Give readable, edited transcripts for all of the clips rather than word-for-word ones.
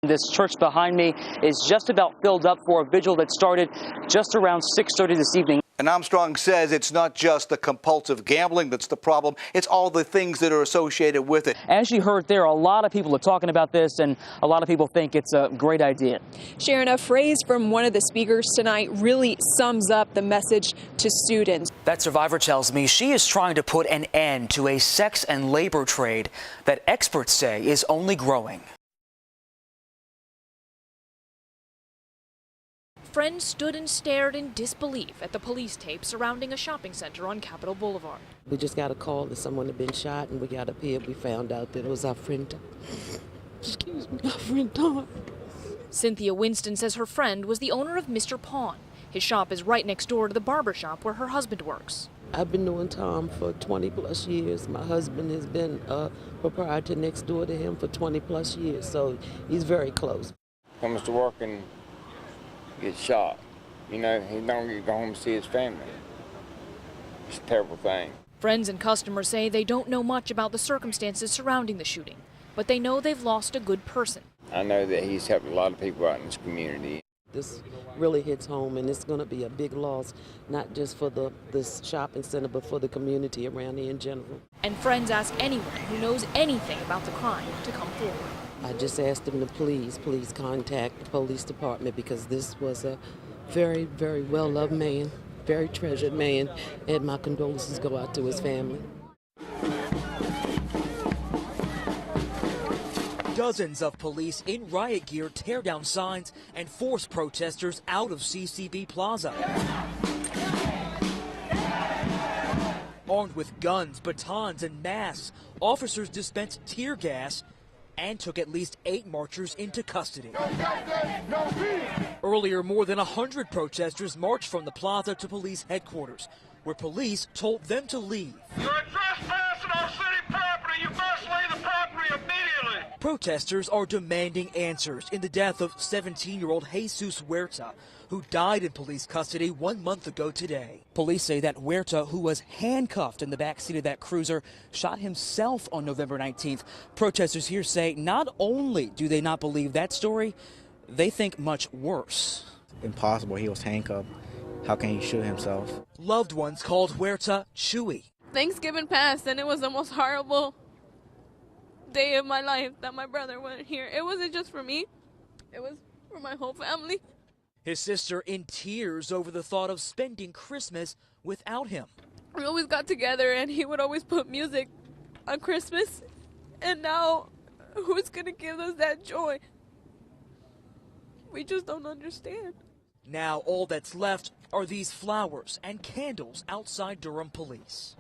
This church behind me is just about filled up for a vigil that started just around 6:30 this evening. And Armstrong says it's not just the compulsive gambling that's the problem, it's all the things that are associated with it. As you heard there, a lot of people are talking about this, and a lot of people think it's a great idea. Sharon, a phrase from one of the speakers tonight really sums up the message to students. That survivor tells me she is trying to put an end to a sex and labor trade that experts say is only growing. Friends stood and stared in disbelief at the police tape surrounding a shopping center on Capitol Boulevard. We just got a call that someone had been shot, and we got up here. We found out that it was our friend. Excuse me, our friend Tom. Cynthia Winston says her friend was the owner of Mr. Pawn. His shop is right next door to the barber shop where her husband works. I've been knowing Tom for 20 plus years. My husband has been a proprietor next door to him for 20 plus years, so he's very close. Comes to work and gets shot. You know, he don't get to go home and see his family. It's a terrible thing. Friends and customers say they don't know much about the circumstances surrounding the shooting, but they know they've lost a good person. I know that he's helped a lot of people out in this community. This really hits home, and it's going to be a big loss, not just for this shopping center, but for the community around here in general. And friends ask anyone who knows anything about the crime to come forward. I just asked them to please contact the police department, because this was a very, very well-loved man, very treasured man, and my condolences go out to his family. Dozens of police in riot gear tear down signs and force protesters out of CCB Plaza. Armed with guns, batons, and masks, officers dispensed tear gas and took at least 8 marchers into custody. Earlier, more than 100 protesters marched from the plaza to police headquarters, where police told them to leave. You're trespassing on city property. You must leave the property immediately. Protesters are demanding answers in the death of 17-year-old Jesus Huerta, who died in police custody 1 month ago today. Police say that Huerta, who was handcuffed in the backseat of that cruiser, shot himself on November 19th. Protesters here say not only do they not believe that story, they think much worse. Impossible. He was handcuffed. How can he shoot himself? Loved ones called Huerta Chewy. Thanksgiving passed, and it was the most horrible day of my life that my brother wasn't here. It wasn't just for me. It was for my whole family. His sister in tears over the thought of spending Christmas without him. We always got together, and he would always put music on Christmas. And now, who's going to give us that joy? We just don't understand. Now all that's left are these flowers and candles outside Durham Police.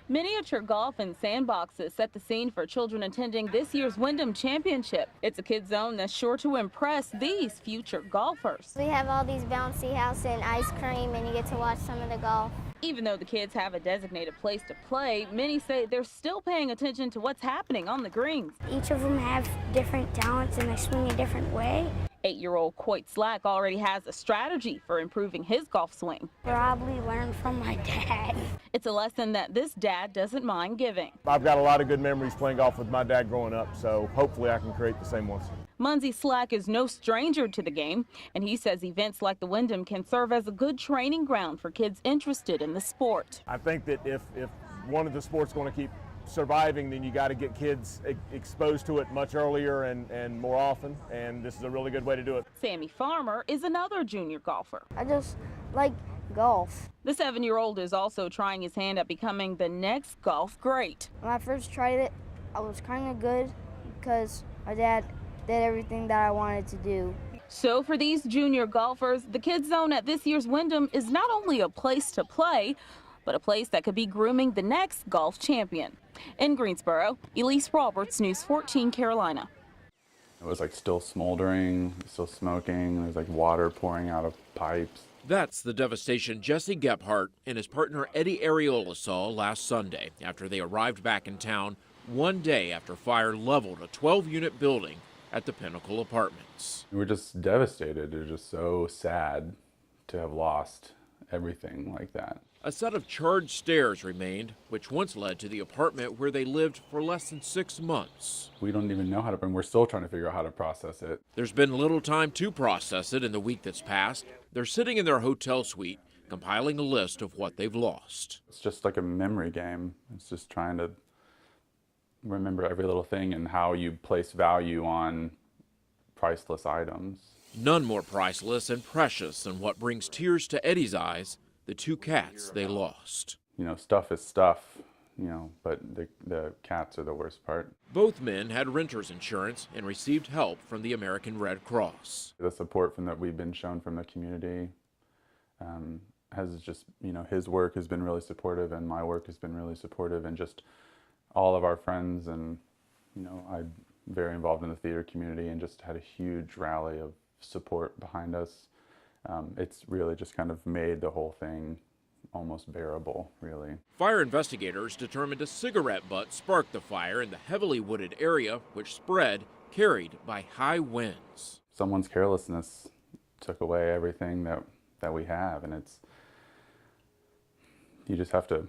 Miniature golf and sandboxes set the scene for children attending this year's Wyndham Championship. It's a kid zone that's sure to impress these future golfers. We have all these bouncy houses and ice cream, and you get to watch some of the golf. Even though the kids have a designated place to play, many say they're still paying attention to what's happening on the greens. Each of them have different talents, and they swing a different way. 8-year-old Coit Slack already has a strategy for improving his golf swing. Probably learned from my dad. It's a lesson that this dad doesn't mind giving. I've got a lot of good memories playing golf with my dad growing up, so hopefully I can create the same ones. Munsey Slack is no stranger to the game, and he says events like the Wyndham can serve as a good training ground for kids interested in the sport. I think that if one of the sports going to keep surviving, then you got to get kids exposed to it much earlier and more often, and this is a really good way to do it. Sammy Farmer is another junior golfer. I just like golf. The 7-year-old is also trying his hand at becoming the next golf great. When I first tried it, I was kind of good because my dad did everything that I wanted to do. So for these junior golfers, the Kids Zone at this year's Wyndham is not only a place to play, but a place that could be grooming the next golf champion. In Greensboro, Elise Roberts, News 14, Carolina. It was like still smoldering, still smoking. There was like water pouring out of pipes. That's the devastation Jesse Gephardt and his partner Eddie Areola saw last Sunday after they arrived back in town 1 day after fire leveled a 12-unit building at the Pinnacle Apartments. We were just devastated. It was just so sad to have lost everything like that. A set of charred stairs remained, which once led to the apartment where they lived for less than 6 months. We don't even know how to bring, we're still trying to figure out how to process it. There's been little time to process it in the week that's passed. They're sitting in their hotel suite, compiling a list of what they've lost. It's just like a memory game. It's just trying to remember every little thing and how you place value on priceless items. None more priceless and precious than what brings tears to Eddie's eyes, the 2 cats they lost. You know, stuff is stuff, you know, but the cats are the worst part. Both men had renter's insurance and received help from the American Red Cross. The support that we've been shown from the community has just, you know, his work has been really supportive and my work has been really supportive, and just all of our friends, and, you know, I'm very involved in the theater community and just had a huge rally of support behind us. It's really just kind of made the whole thing almost bearable, really. Fire investigators determined a cigarette butt sparked the fire in the heavily wooded area, which spread, carried by high winds. Someone's carelessness took away everything that we have, and you just have to,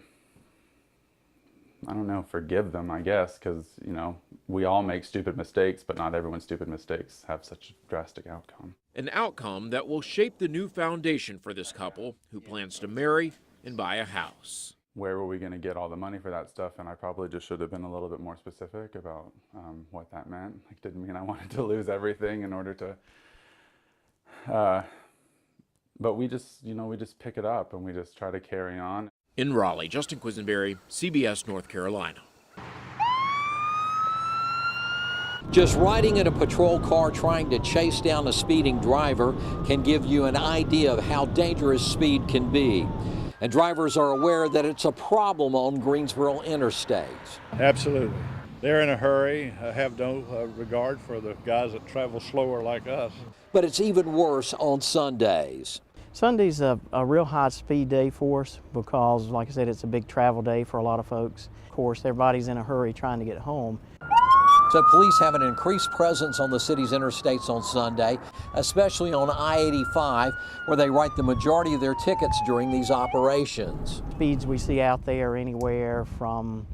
I don't know, forgive them, I guess, because, you know, we all make stupid mistakes, but not everyone's stupid mistakes have such a drastic outcome. An outcome that will shape the new foundation for this couple who plans to marry and buy a house. Where were we going to get all the money for that stuff? And I probably just should have been a little bit more specific about what that meant. Like, didn't mean I wanted to lose everything in order to, but we just, you know, we just pick it up and we just try to carry on. In Raleigh, Justin Quisenberry, CBS North Carolina. Just riding in a patrol car trying to chase down a speeding driver can give you an idea of how dangerous speed can be. And drivers are aware that it's a problem on Greensboro interstates. Absolutely. They're in a hurry, have no regard for the guys that travel slower like us. But it's even worse on Sundays. Sunday's a real high-speed day for us because, like I said, it's a big travel day for a lot of folks. Of course, everybody's in a hurry trying to get home. So police have an increased presence on the city's interstates on Sunday, especially on I-85, where they write the majority of their tickets during these operations. Speeds we see out there are anywhere from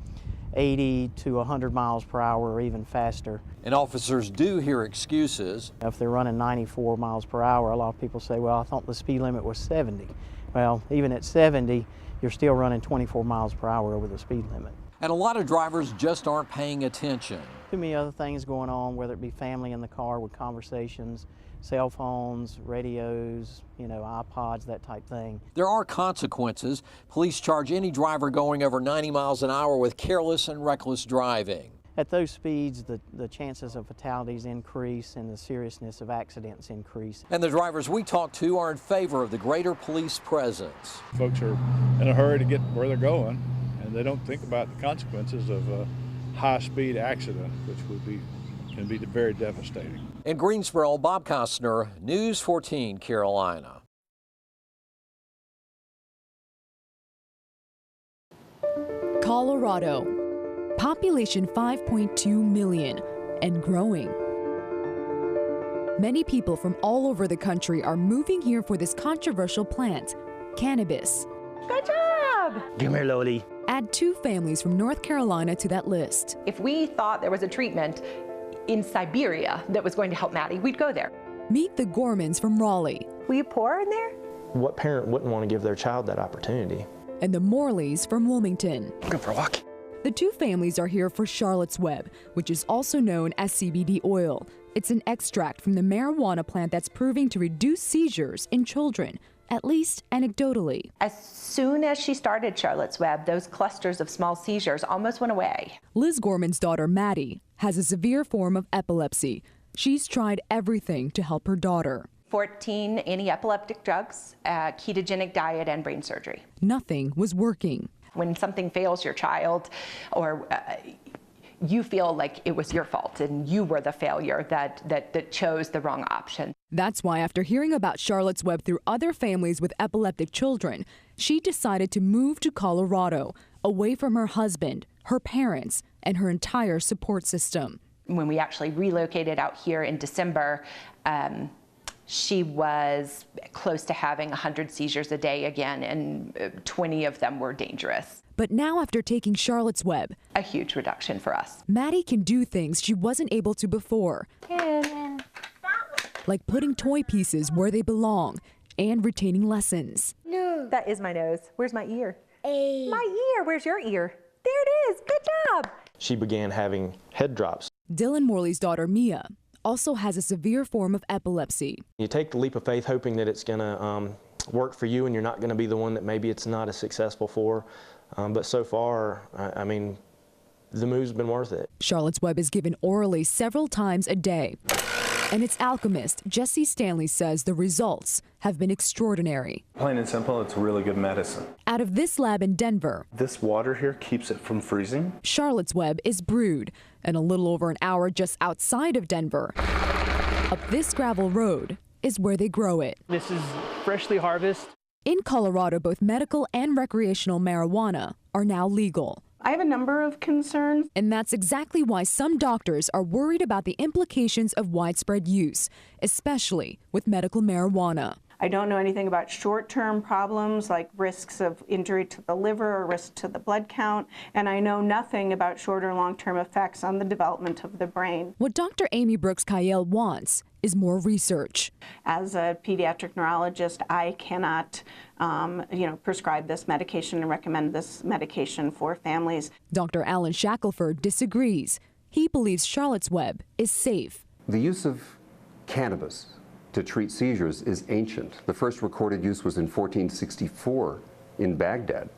80 to 100 miles per hour or even faster. And officers do hear excuses. If they're running 94 miles per hour, a lot of people say, well, I thought the speed limit was 70. Well, even at 70, you're still running 24 miles per hour over the speed limit. And a lot of drivers just aren't paying attention. Too many other things going on, whether it be family in the car with conversations, cell phones, radios, you know, iPods, that type thing. There are consequences. Police charge any driver going over 90 miles an hour with careless and reckless driving. At those speeds, the chances of fatalities increase and the seriousness of accidents increase. And the drivers we talk to are in favor of the greater police presence. Folks are in a hurry to get where they're going, and they don't think about the consequences of a high-speed accident, which can be very devastating. In Greensboro, Bob Costner, News 14 Carolina. Colorado, population 5.2 million and growing. Many people from all over the country are moving here for this controversial plant, cannabis. Good job! Come here, Loli. Add 2 families from North Carolina to that list. If we thought there was a treatment in Siberia that was going to help Maddie, we'd go there. Meet the Gormans from Raleigh. Were you poor in there? What parent wouldn't want to give their child that opportunity? And the Morleys from Wilmington. Go for a walk. The 2 families are here for Charlotte's Web, which is also known as CBD oil. It's an extract from the marijuana plant that's proving to reduce seizures in children, at least anecdotally. As soon as she started Charlotte's Web, those clusters of small seizures almost went away. Liz Gorman's daughter, Maddie, has a severe form of epilepsy. She's tried everything to help her daughter. 14 anti-epileptic drugs, ketogenic diet, and brain surgery. Nothing was working. When something fails your child, or you feel like it was your fault and you were the failure that chose the wrong option. That's why after hearing about Charlotte's Web through other families with epileptic children, she decided to move to Colorado, away from her husband, her parents, and her entire support system. When we actually relocated out here in December, She was close to having 100 seizures a day again, and 20 of them were dangerous. But now, after taking Charlotte's Web, a huge reduction for us. Maddie can do things she wasn't able to before, like putting toy pieces where they belong and retaining lessons. No. That is my nose. Where's my ear? My ear. Where's your ear? There it is. Good job. She began having head drops. Dylan Morley's daughter, Mia, also has a severe form of epilepsy. You take the leap of faith hoping that it's going to work for you and you're not going to be the one that maybe it's not as successful for. But so far, I mean, the move's been worth it. Charlotte's Web is given orally several times a day. And its alchemist, Jesse Stanley, says the results have been extraordinary. Plain and simple, it's really good medicine. Out of this lab in Denver, this water here keeps it from freezing. Charlotte's Web is brewed, and a little over an hour just outside of Denver, up this gravel road, is where they grow it. This is freshly harvested. In Colorado, both medical and recreational marijuana are now legal. I have a number of concerns. And that's exactly why some doctors are worried about the implications of widespread use, especially with medical marijuana. I don't know anything about short-term problems like risks of injury to the liver or risk to the blood count, and I know nothing about short or long-term effects on the development of the brain. What Dr. Amy Brooks-Kayel wants is more research. As a pediatric neurologist, I cannot prescribe this medication and recommend this medication for families. Dr. Alan Shackelford disagrees. He believes Charlotte's Web is safe. The use of cannabis to treat seizures is ancient. The first recorded use was in 1464 in Baghdad.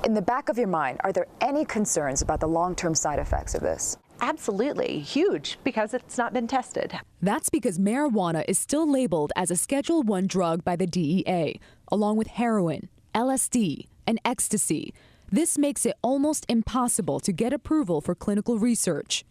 In the back of your mind, are there any concerns about the long-term side effects of this? Absolutely, huge, because it's not been tested. That's because marijuana is still labeled as a Schedule I drug by the DEA, along with heroin, LSD, and ecstasy. This makes it almost impossible to get approval for clinical research.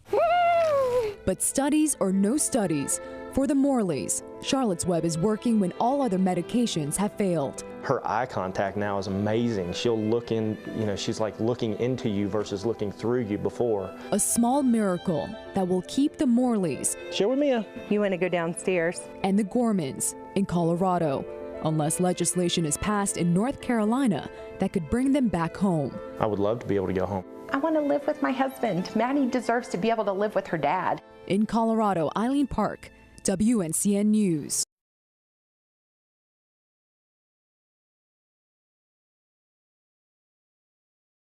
But studies or no studies, for the Morleys, Charlotte's Web is working when all other medications have failed. Her eye contact now is amazing. She'll look in, she's like looking into you versus looking through you before. A small miracle that will keep the Morleys. Share with Mia. You want to go downstairs? And the Gormans in Colorado, unless legislation is passed in North Carolina that could bring them back home. I would love to be able to go home. I want to live with my husband. Maddie deserves to be able to live with her dad. In Colorado, Eileen Park, WNCN News.